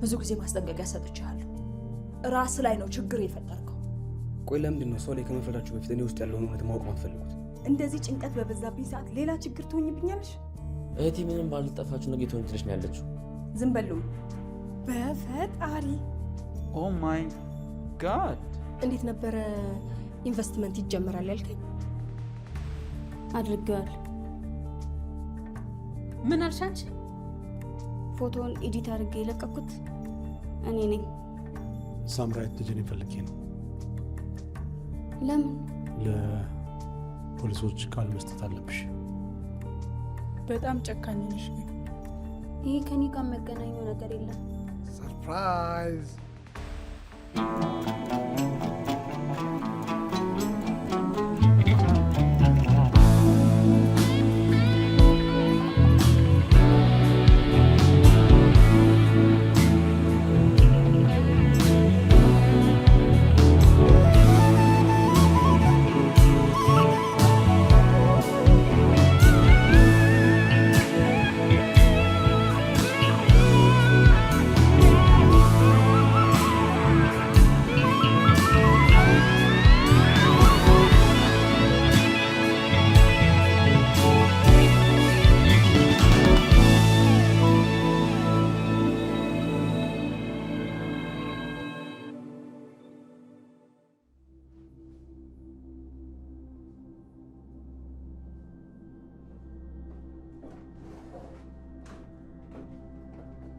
ብዙ ጊዜ ማስጠንቀቂያ ሰጥቻለሁ። ራስ ላይ ነው ችግር የፈጠርከው። ቆይ ለምንድን ነው ሰው ላይ ከመፍረዳችሁ በፊት እኔ ውስጥ ያለውን እውነት ማወቅ ማትፈልጉት? እንደዚህ ጭንቀት በበዛብኝ ሰዓት ሌላ ችግር ትሆኝብኛለሽ? እህቴ ምንም ባልጠፋችሁ ነገ ትሆንልሽ ነው ያለችው። ዝም በሉ በፈጣሪ። ኦ ማይ ጋድ! እንዴት ነበረ ኢንቨስትመንት ይጀምራል ያልከኝ? አድርገዋል። ምን አልሽ አንቺ? ፎቶውን ኤዲት አድርጌ የለቀኩት እኔ ነኝ። ሳምራዊት ልጅን ፈልጌ ነው። ለምን? ለፖሊሶች ቃል መስጠት አለብሽ። በጣም ጨካኝ ነሽ። ይሄ ከኔ ጋር መገናኘው ነገር የለም። ሰርፕራይዝ!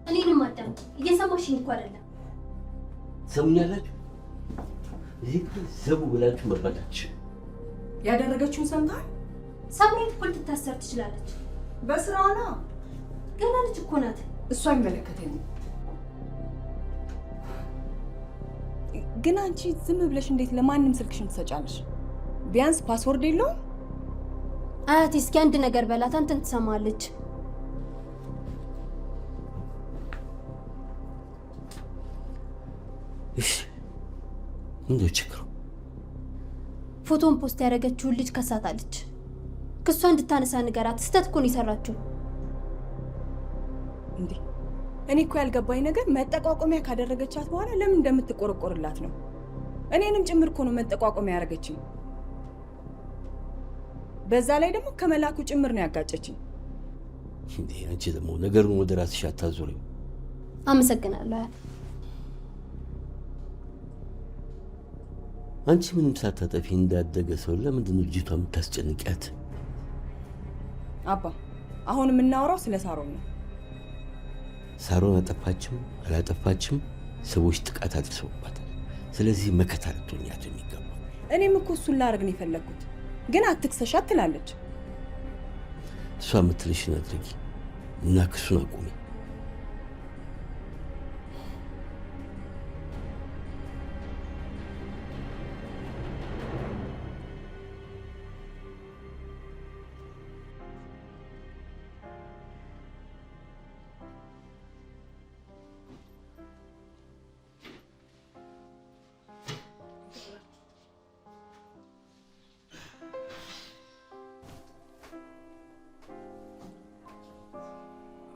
እኔንም አዳም እየሰማሽኝ እኮ አይደለም። ሰሙኛላችሁ? እዚህ ዘቡ ብላችሁ መባታች ያደረገችውን ሰምታል? ሳምራዊት እኮ ልትታሰር ትችላለች። በስራዋ ነው። ገና ልጅ እኮ ናት። እሷ አይመለከተኝም። ግን አንቺ ዝም ብለሽ እንዴት ለማንም ስልክሽን ትሰጫለሽ? ቢያንስ ፓስወርድ የለውም? አያቴ እስኪ አንድ ነገር በላት፣ አንተን ትሰማለች። እሺ ምንድነው ችግሩ? ፎቶን ፖስት ያደረገችውን ልጅ ከሳታለች። ክሷ እንድታነሳ ንገራት። ስህተት እኮ ነው የሰራችው። እንዴ እኔ እኮ ያልገባኝ ነገር መጠቋቆሚያ ካደረገቻት በኋላ ለምን እንደምትቆረቆርላት ነው። እኔንም ጭምር እኮ ነው መጠቋቆሚያ ያደረገችኝ። በዛ ላይ ደግሞ ከመላኩ ጭምር ነው ያጋጨችኝ። እንዴ አንቺ ደግሞ ነገሩን ወደ ራስሽ አታዞሪው። አመሰግናለሁ። አንቺ ምንም ሳታጠፊ እንዳደገ ሰው ለምንድን ነው ልጅቷ የምታስጨንቂያት? አባ አሁን የምናወራው ስለ ሳሮን ነው። ሳሮን አጠፋችም አላጠፋችም ሰዎች ጥቃት አድርሰውባታል። ስለዚህ መከታ ልትሆኛት የሚገባው። እኔም እኮ እሱን ላደርግ ነው የፈለግኩት፣ ግን አትክሰሻት ትላለች። እሷ የምትልሽን አድርጊ እና ክሱን አቁሚ።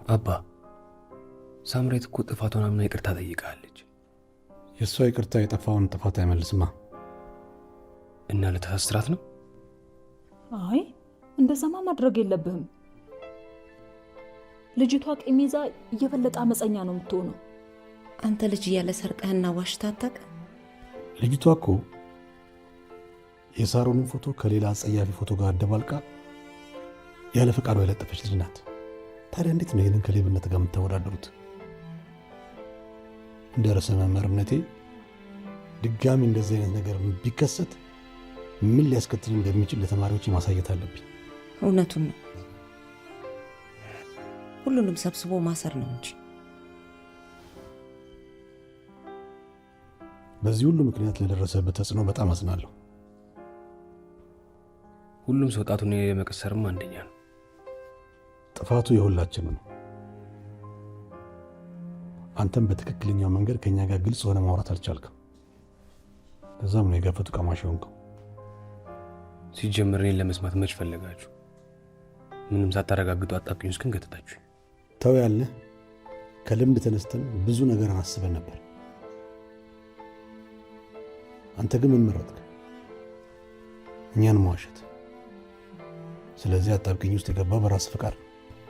አባ ሳምራዊት እኮ ጥፋቷን አምና ይቅርታ ጠይቃለች። የእሷ ይቅርታ የጠፋውን ጥፋት አይመልስማ። እና ልታስራት ነው? አይ እንደዛማ ማድረግ የለብህም። ልጅቷ ቂም ይዛ እየበለጠ አመፀኛ ነው የምትሆነው። አንተ ልጅ እያለ ሰርቀህና ዋሽታ አታውቅም? ልጅቷ እኮ የሳሮንን ፎቶ ከሌላ አጸያፊ ፎቶ ጋር አደባልቃ ያለ ፈቃዷ የለጠፈች ልጅ ናት። ታዲያ እንዴት ነው ይህንን ከሌብነት ጋር የምታወዳደሩት? እንደ ርዕሰ መምህርነቴ ድጋሚ እንደዚህ አይነት ነገር ቢከሰት ምን ሊያስከትል እንደሚችል ለተማሪዎች ማሳየት አለብኝ። እውነቱን ነው። ሁሉንም ሰብስቦ ማሰር ነው እንጂ። በዚህ ሁሉ ምክንያት ለደረሰበት ተጽዕኖ በጣም አዝናለሁ። ሁሉም ሰው ጣቱን የመቀሰርም አንደኛ ነው። ጥፋቱ የሁላችንም ነው። አንተም በትክክለኛው መንገድ ከኛ ጋር ግልጽ ሆነ ማውራት አልቻልክም። ለዛም ነው የገፈቱ ቀማሽ ሆንከው። ሲጀምር እኔን ለመስማት መች ፈለጋችሁ? ምንም ሳታረጋግጡ አጣብቂኝ ውስጥ ግን ገተታችሁ። ተው ያልንህ ከልምድ ተነስተን ብዙ ነገር አስበን ነበር። አንተ ግን ምን መረጥክ? እኛን መዋሸት። ስለዚህ አጣብቂኝ ውስጥ የገባ በራስ ፍቃድ።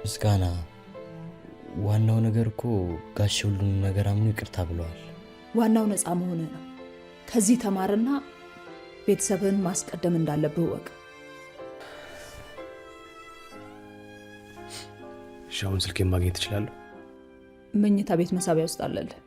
ምስጋና፣ ዋናው ነገር እኮ ጋሽ ሁሉንም ነገር አምኖ ይቅርታ ብለዋል። ዋናው ነፃ መሆን ነው። ከዚህ ተማርና ቤተሰብን ማስቀደም እንዳለብህ ወቅ። አሁን ስልኬን ማግኘት እችላለሁ? መኝታ ቤት መሳቢያ ውስጥ አለልህ።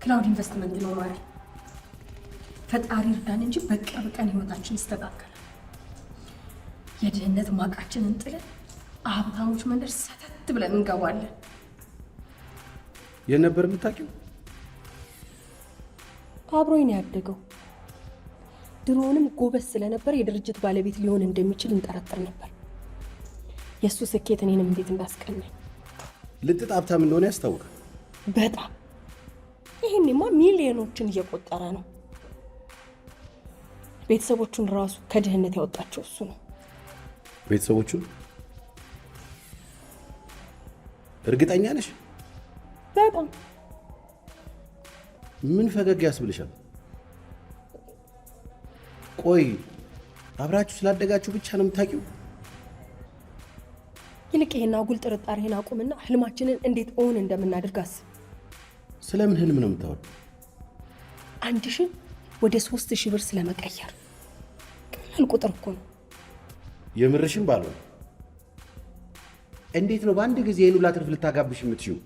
ክላውድ ኢንቨስትመንት ነው ማለት ፈጣሪ እርዳን እንጂ በቅርብ ቀን ህይወታችን ይስተካከላል። የድህነት ማቃችንን ጥለን ሀብታሞች መንደር ሰተት ብለን እንገባለን። የት ነበር የምታውቂው? አብሮኝ ነው ያደገው። ድሮውንም ጎበዝ ስለነበር የድርጅት ባለቤት ሊሆን እንደሚችል እንጠረጥር ነበር። የእሱ ስኬት እኔንም እንዴት እንዳስቀናኝ። ልጥጥ ሀብታም እንደሆነ ያስታውቃል። በጣም ይህኔማ ሚሊዮኖችን እየቆጠረ ነው። ቤተሰቦቹን ራሱ ከድህነት ያወጣቸው እሱ ነው። ቤተሰቦቹን? እርግጠኛ ነሽ? በጣም። ምን ፈገግ ያስብልሻል? ቆይ አብራችሁ ስላደጋችሁ ብቻ ነው የምታውቂው? ይልቅ ይሄን አጉል ጥርጣሬህን አቁምና ህልማችንን እንዴት እውን እንደምናደርግ አስብ። ስለምን ህልም ነው የምታወራው? 1000 ወደ 3000 ብር ስለመቀየር። ቀላል ቁጥር እኮ ነው። የምርሽን ባልሆነ እንዴት ነው በአንድ ጊዜ የኑላ ትርፍ ልታጋብሽ የምትችይው?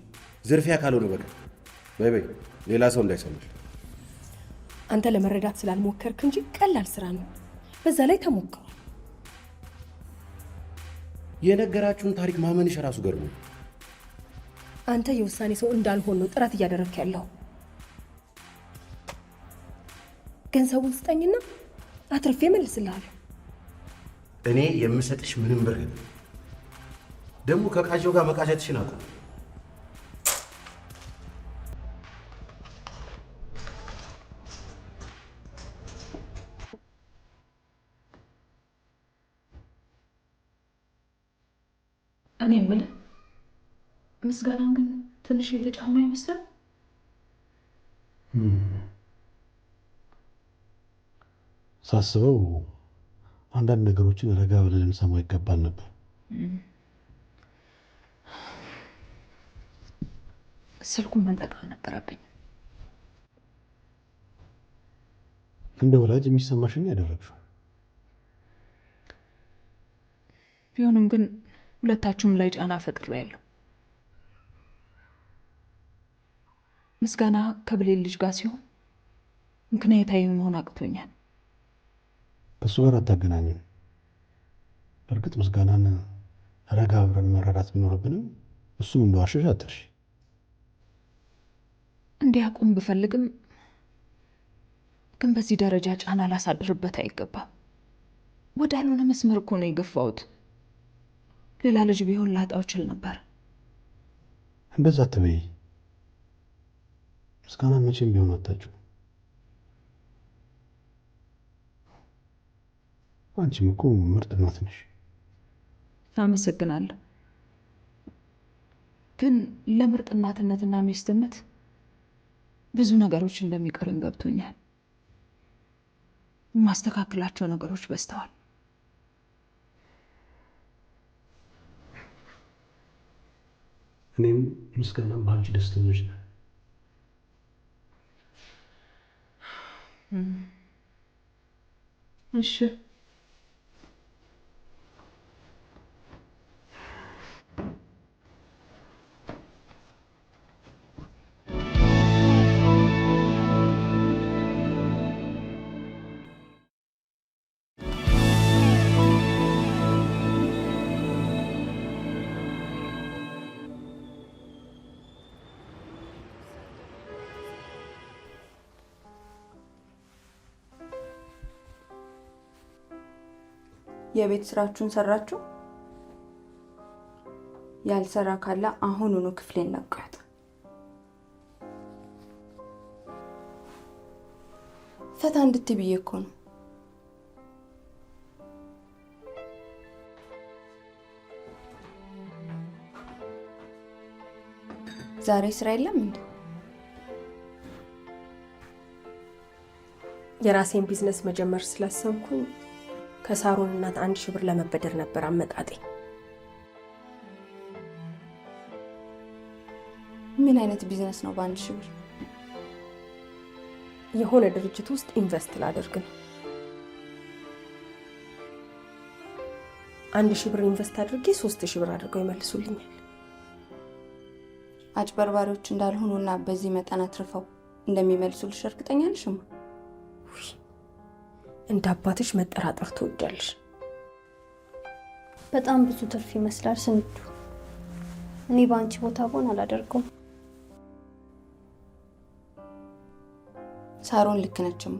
ዝርፊያ ካልሆነ በቀር። በይ በይ፣ ሌላ ሰው እንዳይሰማሽ። አንተ ለመረዳት ስላልሞከርክ እንጂ ቀላል ስራ ነው። በዛ ላይ ተሞክሯል። የነገራችሁን ታሪክ ማመንሽ ራሱ ገርሞ። አንተ የውሳኔ ሰው እንዳልሆን ነው ጥረት እያደረግክ ያለው። ገንዘቡን ስጠኝና አትርፌ መልስልሃለሁ። እኔ የምሰጥሽ ምንም ብር የለም። ደግሞ ከቃዣው ጋር መቃዠትሽን አቁም። እኔ የምልህ ምስጋናን ግን ትንሽ የተጫማ ይመስላል። ሳስበው አንዳንድ ነገሮችን ረጋ ብለን ልንሰማው ይገባል ነበር። ስልኩን መንጠቅ ነበረብኝ። እንደ ወላጅ የሚሰማሽን ያደረግሽው። ቢሆንም ግን ሁለታችሁም ላይ ጫና ፈጥሬያለሁ። ምስጋና ከብሌን ልጅ ጋር ሲሆን ምክንያታዊ መሆን አቅቶኛል። ከእሱ ጋር አታገናኝም። በእርግጥ ምስጋናን ረጋ ብለን መረዳት ቢኖርብንም እሱም እንደዋሸሽ አትርሺ። እንዲያቁም ብፈልግም ግን በዚህ ደረጃ ጫና ላሳድርበት አይገባም። ወዳልሆነ መስመር እኮ ነው የገፋሁት። ሌላ ልጅ ቢሆን ላጣው እችል ነበር። እንደዛ አትበይ። ምስጋናን መቼም ቢሆን አታችሁ። አንቺም እኮ ምርጥ እናት ነሽ። አመሰግናለሁ። ግን ለምርጥ እናትነትና ሚስትነት ብዙ ነገሮች እንደሚቀሩኝ ገብቶኛል። የማስተካከላቸው ነገሮች በዝተዋል። እኔም ምስጋናም በአንቺ ደስተኞች ነን። እሺ የቤት ስራችሁን ሰራችሁ? ያልሰራ ካለ አሁኑኑ ክፍሌን ለቀቁት። ፈታ እንድትብዬ እኮ ነው። ዛሬ ስራ የለም እንዴ? የራሴን ቢዝነስ መጀመር ስላሰብኩኝ ከሳሮን እናት 1000 ብር ለመበደር ነበር አመጣጤ። ምን አይነት ቢዝነስ ነው በ1000 ብር? የሆነ ድርጅት ውስጥ ኢንቨስት ላደርግ ነው። 1000 ብር ኢንቨስት አድርጌ 3000 ብር አድርገው ይመልሱልኛል። አጭበርባሪዎች እንዳልሆኑና በዚህ መጠን አትርፈው እንደሚመልሱልሽ እርግጠኛ ነሽ? እንደ አባትሽ መጠራጠር ትወዳለሽ። በጣም ብዙ ትርፍ ይመስላል ስንዱ። እኔ በአንቺ ቦታ ብሆን አላደርገውም። ሳሮን ልክ ነችማ።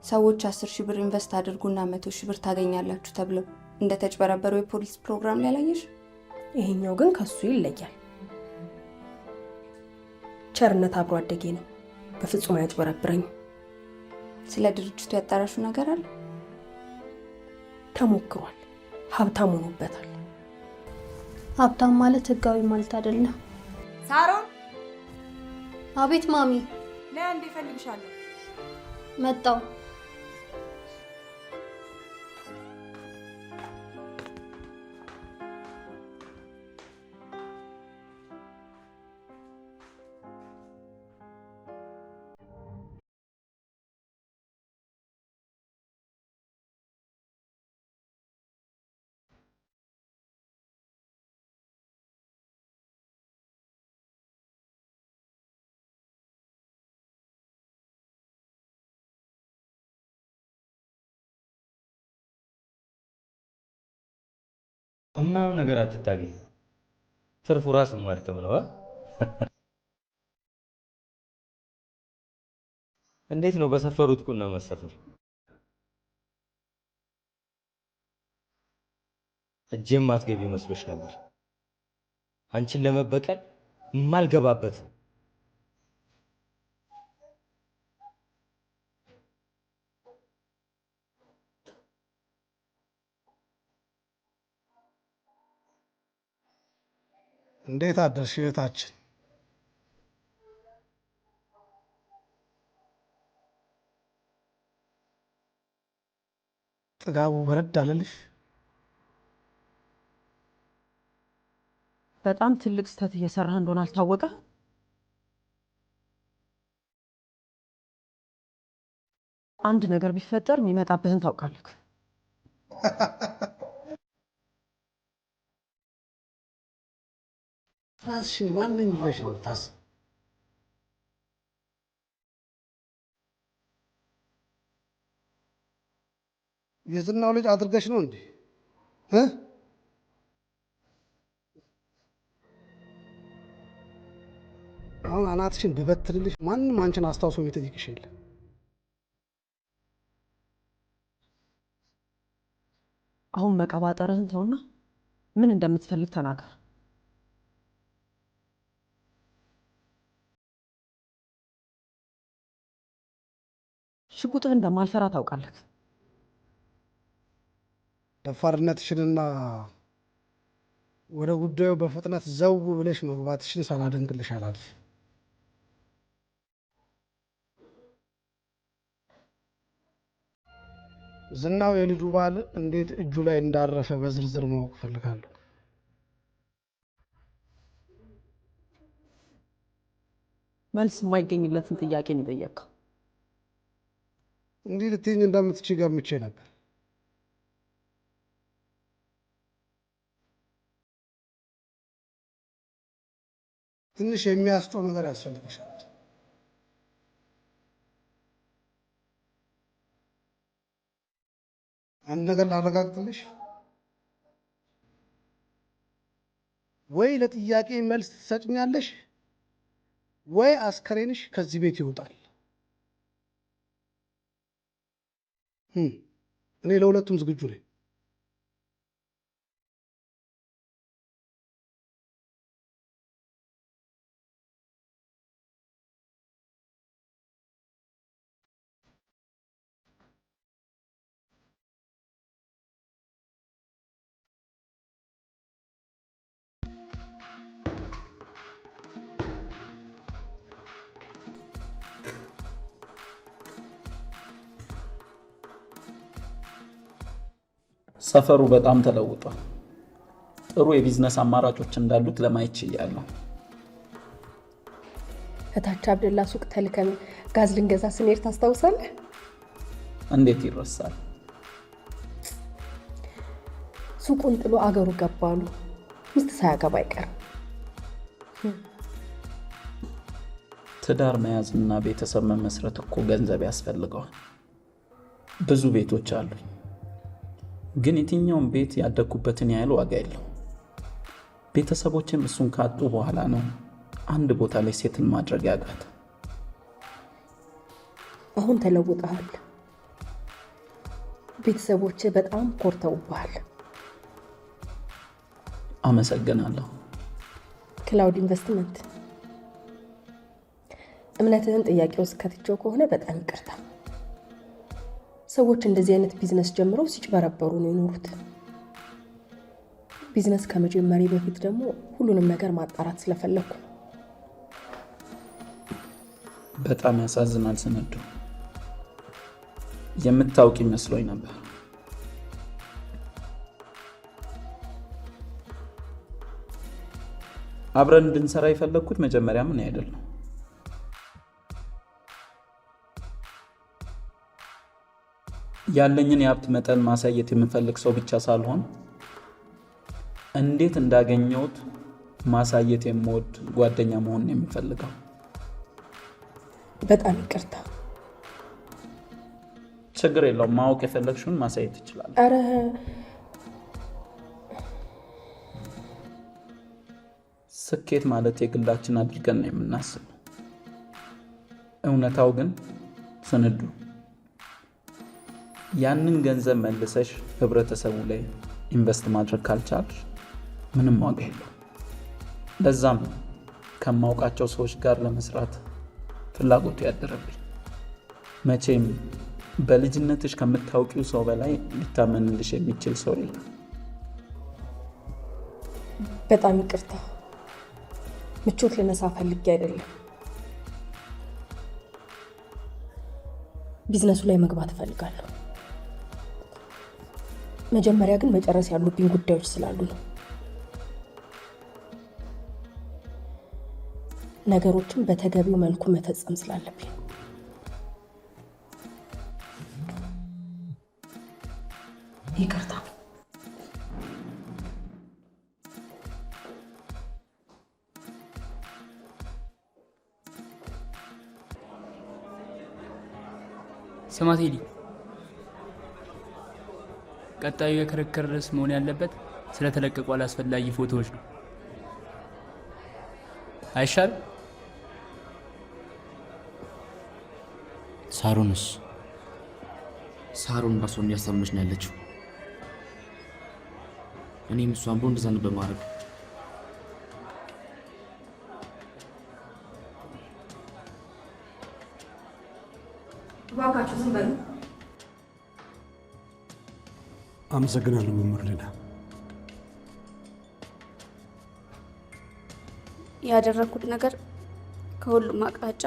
ሰዎች 10,000 ብር ኢንቨስት አድርጉና 100,000 ብር ታገኛላችሁ ተብለው እንደተጭበረበሩ የፖሊስ ፕሮግራም ላይ አላየሽ? ይሄኛው ግን ከሱ ይለያል። ቸርነት አብሮ አደጌ ነው። በፍጹም አያጭበረብረኝም። ስለ ድርጅቱ ያጣራሹ ነገር አለ? ተሞክሯል። ሀብታም ሆኖበታል። ሀብታም ማለት ህጋዊ ማለት አይደለም። ሳሮን! አቤት ማሚ። ነይ አንዴ እፈልግሻለሁ። መጣው። ምናምን ነገር አትታገኝ። ትርፉ ራስ ማድከም ነው። እንዴት ነው በሰፈሩት ቁና መሰፈር? እጄም ማትገቢ መስሎሽ ነበር? አንቺን ለመበቀል ማልገባበት እንዴት አደርሽ እህታችን? ጥጋቡ በረድ አለልሽ? በጣም ትልቅ ስህተት እየሰራ እንደሆነ አልታወቀ? አንድ ነገር ቢፈጠር የሚመጣብህን ታውቃለህ። ራስሽን ማንኝ ብለሽ ነው የምታስብ? የዝናው ልጅ አድርገሽ ነው እንዴ? አሁን አናትሽን ብበትልልሽ ማንም አንቺን አስታውሶ የሚጠይቅሽ የለ። አሁን መቀባጠርህን ተውና ምን እንደምትፈልግ ተናገር። ሽጉጥህ እንደማልፈራ ታውቃለህ። ደፋርነትሽንና ወደ ጉዳዩ በፍጥነት ዘው ብለሽ መግባትሽን ሳላደንቅልሽ አላልፍ። ዝናው የልጁ ባል እንዴት እጁ ላይ እንዳረፈ በዝርዝር ማወቅ እፈልጋለሁ። መልስ የማይገኝለትን ጥያቄ ነው የጠየቅከው። እንዲህ ልትይኝ እንደምትችይ ገምቼ ነበር። ትንሽ የሚያስጮህ ነገር ያስፈልግሻል። አንድ ነገር ላረጋግጥልሽ፣ ወይ ለጥያቄ መልስ ትሰጭኛለሽ ወይ አስከሬንሽ ከዚህ ቤት ይወጣል። እኔ ለሁለቱም ዝግጁ ነኝ። ሰፈሩ በጣም ተለውጧል። ጥሩ የቢዝነስ አማራጮች እንዳሉት ለማየት ችያለሁ። እታች አብደላ ሱቅ ተልከን ጋዝ ልንገዛ ስንሄድ ታስታውሳለህ? እንዴት ይረሳል? ሱቁን ጥሎ አገሩ ገባሉ። ሚስት ሳያገባ አይቀርም። ትዳር መያዝና ቤተሰብ መመስረት እኮ ገንዘብ ያስፈልገዋል። ብዙ ቤቶች አሉ፣ ግን የትኛውም ቤት ያደኩበትን ያህል ዋጋ የለው። ቤተሰቦችም እሱን ካጡ በኋላ ነው አንድ ቦታ ላይ ሴትን ማድረግ ያቃት። አሁን ተለውጠሃል። ቤተሰቦች በጣም ኮርተውብሃል። አመሰግናለሁ። ክላውድ ኢንቨስትመንት እምነትህን ጥያቄ ውስጥ ከትቼው ከሆነ በጣም ይቅርታ። ሰዎች እንደዚህ አይነት ቢዝነስ ጀምረው ሲጭበረበሩ ነው የኖሩት። ቢዝነስ ከመጀመሪያ በፊት ደግሞ ሁሉንም ነገር ማጣራት ስለፈለኩ ነው። በጣም ያሳዝናል ስንዱ። የምታውቂ መስሎኝ ነበር። አብረን እንድንሰራ የፈለኩት መጀመሪያ ምን አይደል ነው። ያለኝን የሀብት መጠን ማሳየት የምፈልግ ሰው ብቻ ሳልሆን እንዴት እንዳገኘሁት ማሳየት የምወድ ጓደኛ መሆን የምፈልገው። በጣም ይቅርታ። ችግር የለውም። ማወቅ የፈለግሽውን ማሳየት ይችላል። አረ ስኬት ማለት የግላችን አድርገን ነው የምናስበው። እውነታው ግን ስንዱ ያንን ገንዘብ መልሰሽ ህብረተሰቡ ላይ ኢንቨስት ማድረግ ካልቻልሽ ምንም ዋጋ የለው። ለዛም ከማውቃቸው ሰዎች ጋር ለመስራት ፍላጎቱ ያደረብኝ። መቼም በልጅነትሽ ከምታውቂው ሰው በላይ ሊታመንልሽ የሚችል ሰው የለም። በጣም ይቅርታ። ምቾት ልነሳ ፈልጌ አይደለም። ቢዝነሱ ላይ መግባት እፈልጋለሁ። መጀመሪያ ግን መጨረስ ያሉብኝ ጉዳዮች ስላሉ ነው። ነገሮችን በተገቢው መልኩ መፈጸም ስላለብኝ ነው። ይቅርታ። ስማ ቴዲ፣ ቀጣዩ የክርክር ርዕስ መሆን ያለበት ስለተለቀቁ አላስፈላጊ ፎቶዎች ነው። አይሻል? ሳሮንስ? ሳሮን ራሷን እያሳመነች ነው ያለችው። እኔም እሷን ቦ እንደዛ ነበር ማድረግ። እባካችሁ ዝም በሉ። አመሰግናለሁ መምህር ሌና። ያደረኩት ነገር ከሁሉም አቅጣጫ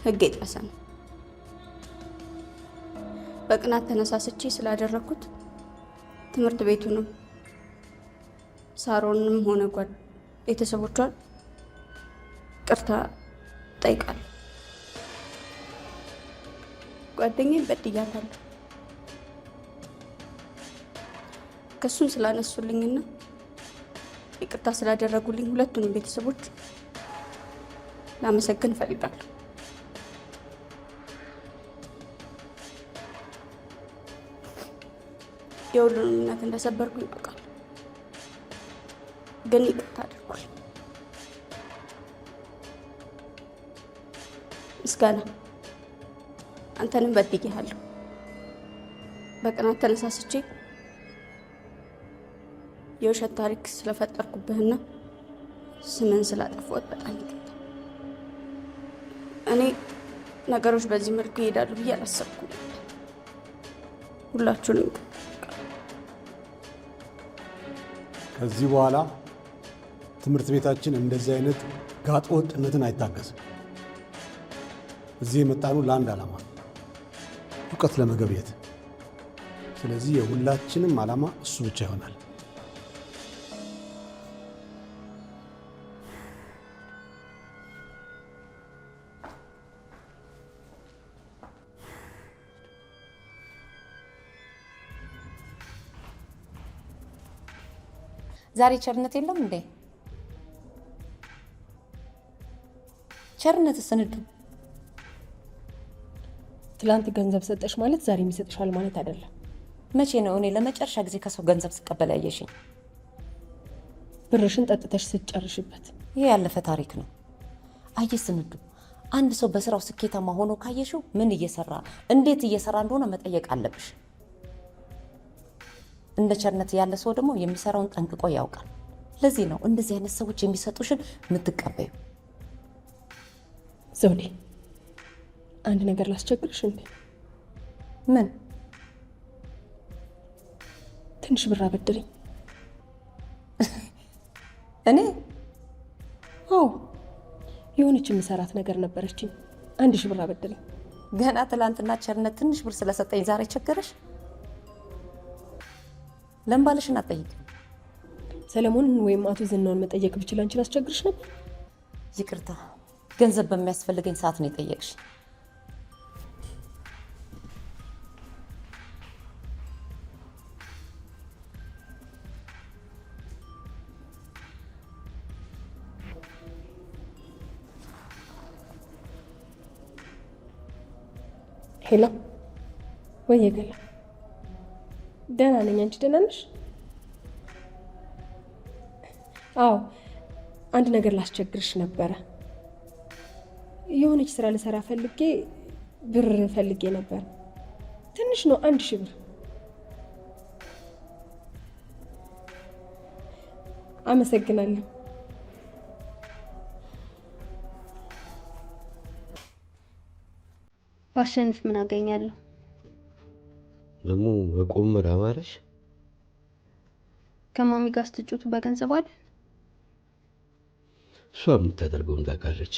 ህግ የጣሰ ነው። በቅናት ተነሳስቼ ስላደረኩት ትምህርት ቤቱንም ሳሮንም ሆነ ቤተሰቦቿን ቅርታ ጠይቃለሁ። ጓደኛዬን በድያታለሁ። ከሱን ስላነሱልኝና ይቅርታ ስላደረጉልኝ ሁለቱንም ቤተሰቦች ላመሰግን እፈልጋለሁ። የሁሉንም እምነት እንደሰበርኩኝ አውቃለሁ፣ ግን ይቅርታ አድርጉልኝ። ምስጋና፣ አንተንም በድዬሃለሁ። በቅናት ተነሳስቼ የውሸት ታሪክ ስለፈጠርኩብህና ስምን ስላጠፋሁት በጣም ይቅርታ። እኔ ነገሮች በዚህ መልኩ ይሄዳሉ ብዬ አላሰብኩም። ሁላችሁንም ከዚህ በኋላ ትምህርት ቤታችን እንደዚህ አይነት ጋጠ ወጥነትን አይታገስም። እዚህ የመጣነው ለአንድ ዓላማ፣ እውቀት ለመገብየት። ስለዚህ የሁላችንም ዓላማ እሱ ብቻ ይሆናል። ዛሬ ቸርነት የለም እንዴ? ቸርነት ስንዱ ትላንት ገንዘብ ሰጠሽ ማለት ዛሬ የሚሰጥሻል ማለት አይደለም። መቼ ነው እኔ ለመጨረሻ ጊዜ ከሰው ገንዘብ ስቀበል ያየሽኝ? ብርሽን ጠጥተሽ ስትጨርሽበት። ይሄ ያለፈ ታሪክ ነው። አየሽ ስንዱ፣ አንድ ሰው በስራው ስኬታማ ሆኖ ካየሽው ምን እየሰራ እንዴት እየሰራ እንደሆነ መጠየቅ አለብሽ። እንደ ቸርነት ያለ ሰው ደግሞ የሚሰራውን ጠንቅቆ ያውቃል። ለዚህ ነው እንደዚህ አይነት ሰዎች የሚሰጡሽን የምትቀበዩ። ዘውዴ አንድ ነገር ላስቸግርሽ እንዴ? ምን? ትንሽ ብር አበድሪኝ። እኔ? አዎ የሆነች የምሰራት ነገር ነበረችኝ። 1000 ብር አበድሪኝ። ገና ትላንትና ቸርነት ትንሽ ብር ስለሰጠኝ ዛሬ ቸገረሽ? ለምባልሽን አትጠይቅ። ሰለሞንን ወይም አቶ ዝናውን መጠየቅ ብችል አንቺን አስቸግርሽ ነበር? ይቅርታ፣ ገንዘብ በሚያስፈልገኝ ሰዓት ነው የጠየቅሽ። ሄሎ፣ ወይ ገላ፣ ደህና ነኝ። አንቺ ደህና ነሽ? አዎ፣ አንድ ነገር ላስቸግርሽ ነበረ። የሆነች ስራ ልሰራ ፈልጌ ብር ፈልጌ ነበር። ትንሽ ነው፣ 1000 ብር። አመሰግናለሁ። ባሸንፍ ምን አገኛለሁ? ደግሞ መቆመር አማረሽ? ከማሚ ጋር ስትጫወቱ በገንዘብ አይደል? እሷ የምታደርገውን ታውቃለች።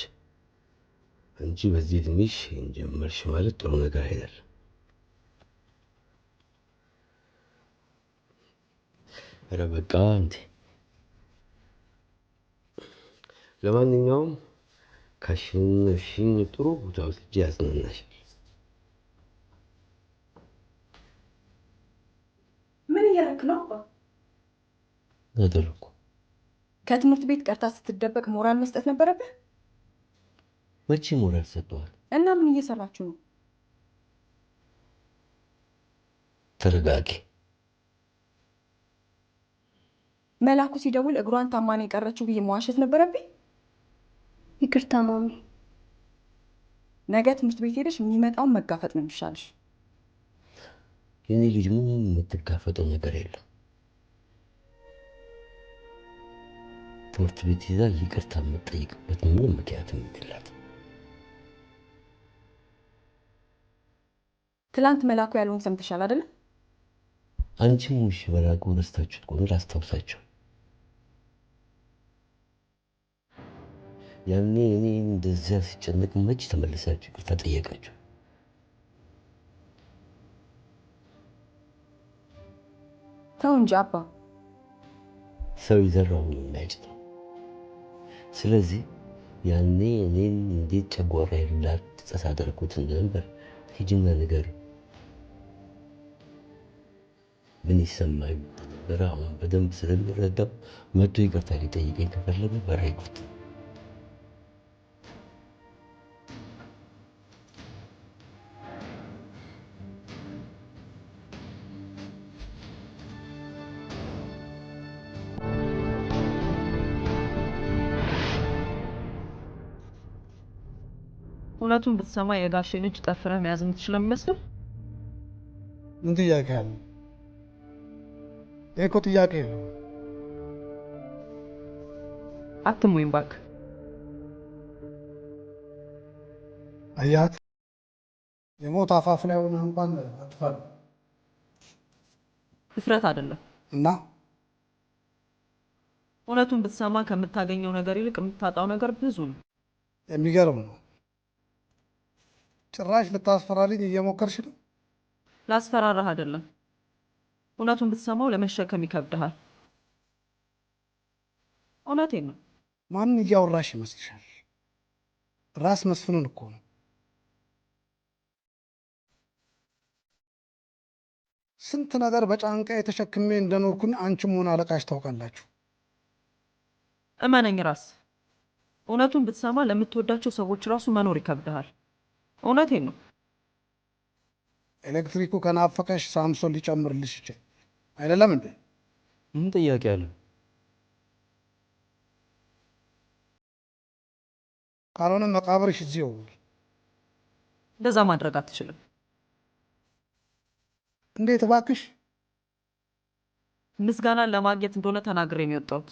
አንቺ በዚህ እድሜሽ ጀመርሽ ማለት ጥሩ ነገር አይደለም። ኧረ በቃ እንዴ። ለማንኛውም ካሸነፍሽኝ ጥሩ ቦታ ወስጄ ያዝናናሻል። ምን እያደረክ ነው? አደረኩ። ከትምህርት ቤት ቀርታ ስትደበቅ ሞራል መስጠት ነበረብህ። መቼ ሞራል ሰጠዋል? እና ምን እየሰራችሁ ነው? ተረጋጊ። መላኩ ሲደውል እግሯን ታማን የቀረችው ብዬ መዋሸት ነበረብኝ? ይቅርታ ማሚ። ነገ ትምህርት ቤት ሄደሽ የሚመጣውን መጋፈጥ ነው የሚሻልሽ። የኔ ልጅ ምንም የምትጋፈጠው ነገር የለም። ትምህርት ቤት ይዛ ይቅርታ የምትጠይቅበት ምንም ምክንያት የላትም። ትላንት መላኩ ያለውን ሰምተሻል አይደለ? አንቺም ውሽ መላኩ ረስታችሁት ከሆነ ላስታውሳቸው። ያኔ እኔ እንደዚያ ሲጨነቅ መች ተመልሳችሁ ይቅርታ ጠየቃችሁ? ተው እንጂ አባ። ሰው የዘራውን ነው የሚያጭደው። ስለዚህ ያኔ እኔን እንዴት ጨጓራዬን ላትጸስ አደረኩት እንደነበር ሂጂና ንገሪው። ምን ይሰማኝ ነበር? አሁን በደንብ ስለሚረዳው መጥቶ ይቅርታ ሊጠይቀኝ ከፈለገ በር አይክፈት። እውነቱን ብትሰማ የጋሼን እጅ ጠፍረህ መያዝ የምትችል የሚመስለው? ምን ጥያቄ አለ? ይሄ እኮ ጥያቄ ነው። አትሙኝ እባክህ። አያት የሞት አፋፍ ላይ ሆነህ እንኳን አትፈራ። ድፍረት አይደለም እና እውነቱን ብትሰማ ከምታገኘው ነገር ይልቅ የምታጣው ነገር ብዙ ነው። የሚገርም ነው። ጭራሽ ልታስፈራሪኝ እየሞከርሽ ነው። ላስፈራራህ አይደለም፣ እውነቱን ብትሰማው ለመሸከም ይከብድሃል። እውነቴን ነው። ማን እያወራሽ ይመስልሻል? ራስ መስፍንን እኮ ነው። ስንት ነገር በጫንቃ የተሸክሜ እንደኖርኩኝ አንቺም ሆነ አለቃሽ ታውቃላችሁ። እመነኝ ራስ፣ እውነቱን ብትሰማ ለምትወዳቸው ሰዎች ራሱ መኖር ይከብድሃል። እውነቴን ነው። ኤሌክትሪኩ ከናፈቀሽ ሳምሶን ሊጨምርልሽ ይችላል አይደለም እንዴ? ምን ጥያቄ አለ? ካልሆነ መቃብርሽ እዚው። እንደዛ ማድረግ አትችልም። እንዴት እባክሽ? ምስጋናን ለማግኘት እንደሆነ ተናግሬ ነው የወጣሁት።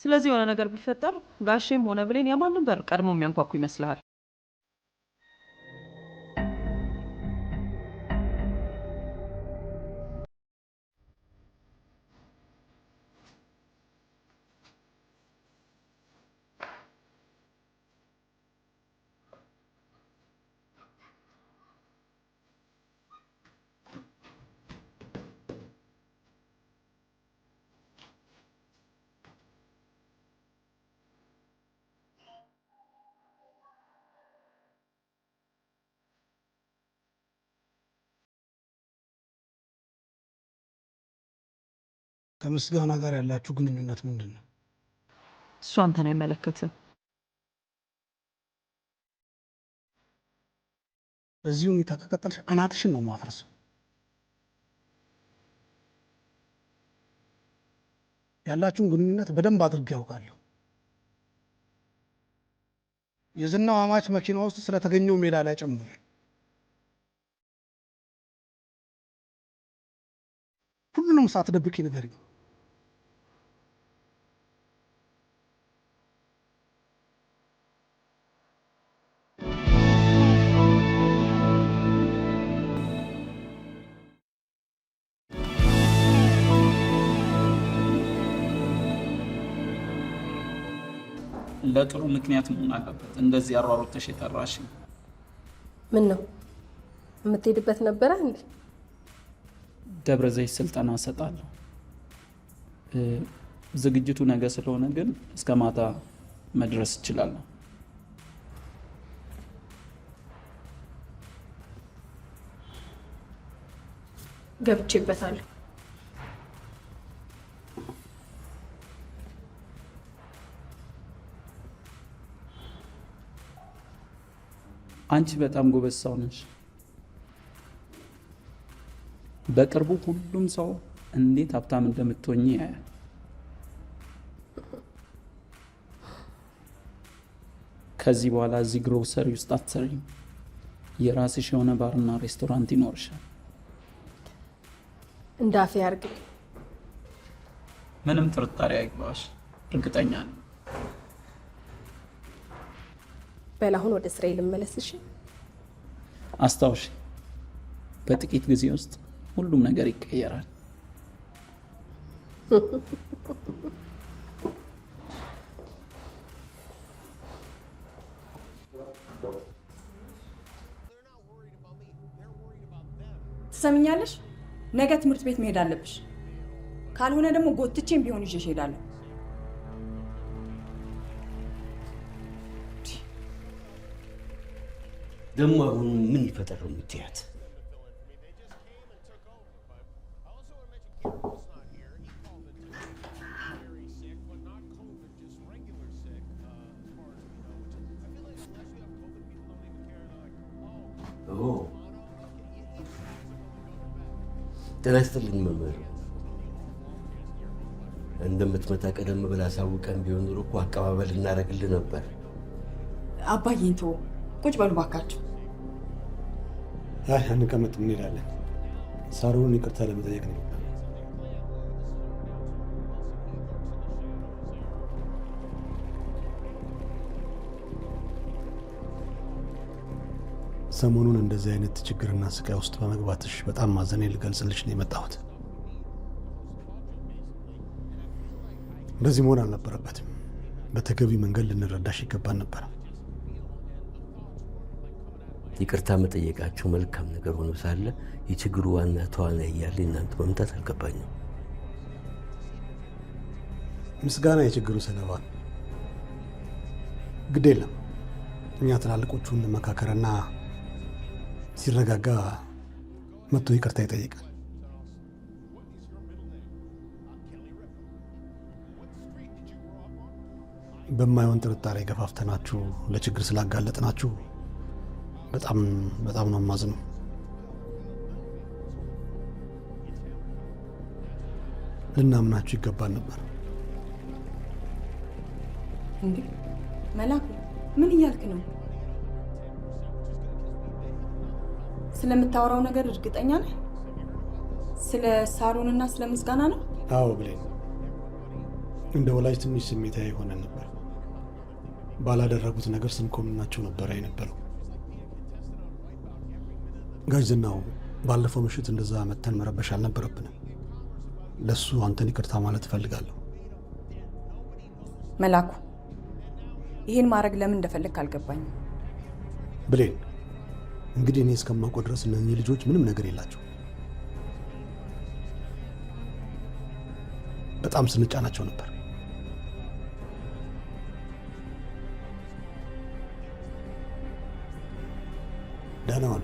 ስለዚህ የሆነ ነገር ቢፈጠር ጋሼም ሆነ ብሌን የማንም በር ቀድሞ የሚያንኳኩ ይመስልሃል? ከምስጋና ጋር ያላችሁ ግንኙነት ምንድን ነው? እሱ አንተን አይመለከትም። በዚህ ሁኔታ ከቀጠልሽ አናትሽን ነው ማፍረሰው። ያላችሁን ግንኙነት በደንብ አድርጌ ያውቃለሁ። የዝናው አማች መኪና ውስጥ ስለተገኘው ሜዳ ላይ ጨምር። ሁሉንም ሳትደብቂ ንገሪኝ። ለጥሩ ምክንያት መሆን አለበት። እንደዚህ አሯሯጥተሽ የጠራሽ ምን ነው? የምትሄድበት ነበረ እንዴ? ደብረ ዘይት ስልጠና እሰጣለሁ። ዝግጅቱ ነገ ስለሆነ ግን እስከ ማታ መድረስ እችላለሁ። ገብቼበታለሁ። አንቺ በጣም ጎበዝ ሰው ነሽ። በቅርቡ ሁሉም ሰው እንዴት ሀብታም እንደምትሆኚ ያያል። ከዚህ በኋላ እዚህ ግሮሰሪ ውስጥ አትሰሪም። የራስሽ የሆነ ባርና ሬስቶራንት ይኖርሻል። እንዳፌ ያርግ። ምንም ጥርጣሬ አይግባሽ፣ እርግጠኛ ነኝ። በል አሁን ወደ ስራዬ ልመለስሽ። አስታውሽ፣ በጥቂት ጊዜ ውስጥ ሁሉም ነገር ይቀየራል። ትሰምኛለሽ? ነገ ትምህርት ቤት መሄድ አለብሽ። ካልሆነ ደግሞ ጎትቼም ቢሆን ይዤሽ እሄዳለሁ። ደግሞ አሁን ምን ይፈጠር ነው የምትያት? ጤና ይስጥልኝ መምህር። እንደምትመጣ ቀደም ብላ አሳውቀን ቢሆን ኖሮ እኮ አቀባበል እናደርግልህ ነበር። አባዬን ተወው፣ ቁጭ በሉ ባካችሁ። አይ አንቀመጥ፣ እንሄዳለን። ሳሮን ይቅርታ ለመጠየቅ ነው። ሰሞኑን እንደዚህ አይነት ችግርና ስቃይ ውስጥ በመግባትሽ በጣም ማዘኔ ልገልጽልሽ ነው የመጣሁት። እንደዚህ መሆን አልነበረበትም። በተገቢ መንገድ ልንረዳሽ ይገባን ነበር። ይቅርታ መጠየቃቸው መልካም ነገር ሆኖ ሳለ የችግሩ ዋና ተዋናይ እያለ እናንተ መምጣት አልገባኝም። ምስጋና የችግሩ ሰለባ ነው። ግድ የለም እኛ ትላልቆቹ እንመካከርና ሲረጋጋ መጥቶ ይቅርታ ይጠይቃል። በማይሆን ጥርጣሬ ገፋፍተናችሁ ለችግር ስላጋለጥናችሁ በጣም ነው የማዝነው። ልናምናችሁ ይገባል ነበር። እንዴ መላኩ ምን እያልክ ነው? ስለምታወራው ነገር እርግጠኛ ነህ? ስለ ሳሮንና ስለ ምስጋና ነው? አዎ ብሌን፣ እንደ ወላጅ ትንሽ ስሜታዊ ሆነ ነበር። ባላደረጉት ነገር ስንኮንናቸው ነበር የነበረው። ጋሽ ዝናው ባለፈው ምሽት እንደዛ መተን መረበሽ አልነበረብንም። ለሱ አንተን ይቅርታ ማለት እፈልጋለሁ። መላኩ ይህን ማድረግ ለምን እንደፈለግክ አልገባኝም። ብሌን፣ እንግዲህ እኔ እስከማውቀው ድረስ እነዚህ ልጆች ምንም ነገር የላቸው። በጣም ስንጫናቸው ነበር። ደህና ዋሉ።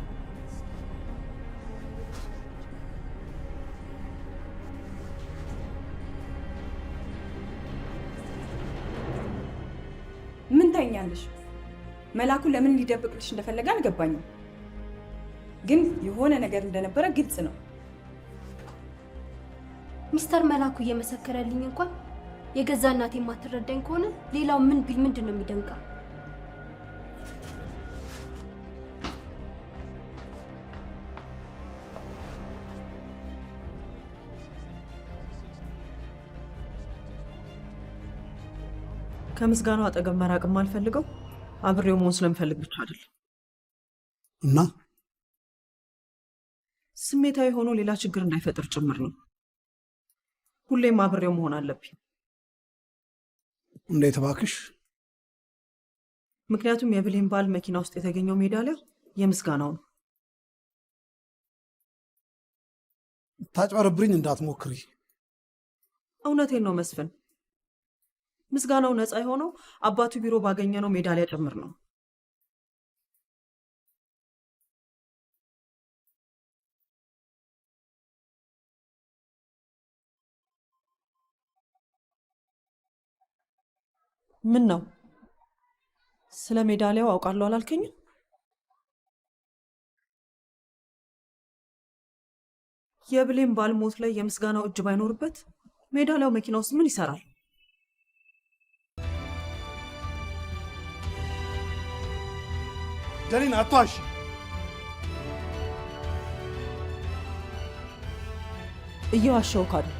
ምን ታኛለሽ? መላኩ ለምን ሊደብቅልሽ እንደፈለገ አልገባኝም፣ ግን የሆነ ነገር እንደነበረ ግልጽ ነው። ሚስተር መላኩ እየመሰከረልኝ እንኳን የገዛ እናቴ የማትረዳኝ ከሆነ ሌላው ምን ቢል ምንድን ነው የሚደንቀው? ከምስጋናው አጠገብ መራቅም አልፈልገው አብሬው መሆን ስለምፈልግ ብቻ አይደለም። እና ስሜታዊ ሆኖ ሌላ ችግር እንዳይፈጥር ጭምር ነው። ሁሌም አብሬው መሆን አለብኝ። እንዴት እባክሽ? ምክንያቱም የብሌን ባል መኪና ውስጥ የተገኘው ሜዳሊያ የምስጋናው ነው። ታጭበረብሪኝ እንዳትሞክሪ። እውነቴን ነው መስፍን። ምስጋናው ነፃ የሆነው አባቱ ቢሮ ባገኘነው ሜዳሊያ ጭምር ነው። ምን ነው ስለ ሜዳሊያው አውቃለሁ አላልከኝም? የብሌን ባል ሞት ላይ የምስጋናው እጅ ባይኖርበት ሜዳሊያው መኪና ውስጥ ምን ይሰራል? ደሊን አቷሽ እየዋሸሁህ አይደል?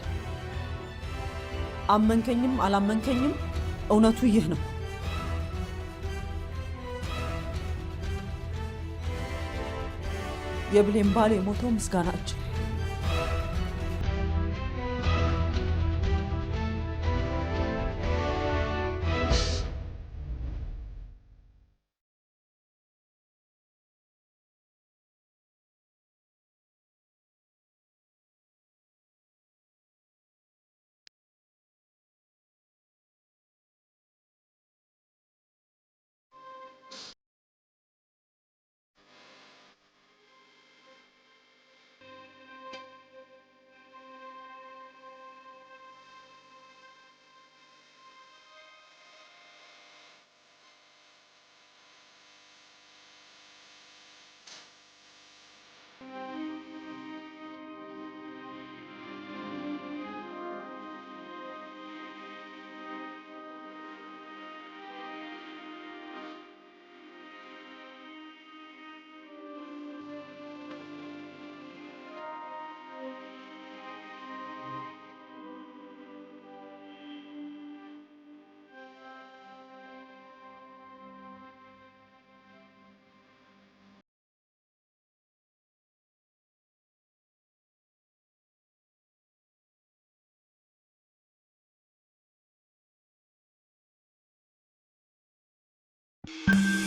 አመንከኝም አላመንከኝም እውነቱ ይህ ነው። የብሌን ባል የሞተው ምስጋና እጅ። you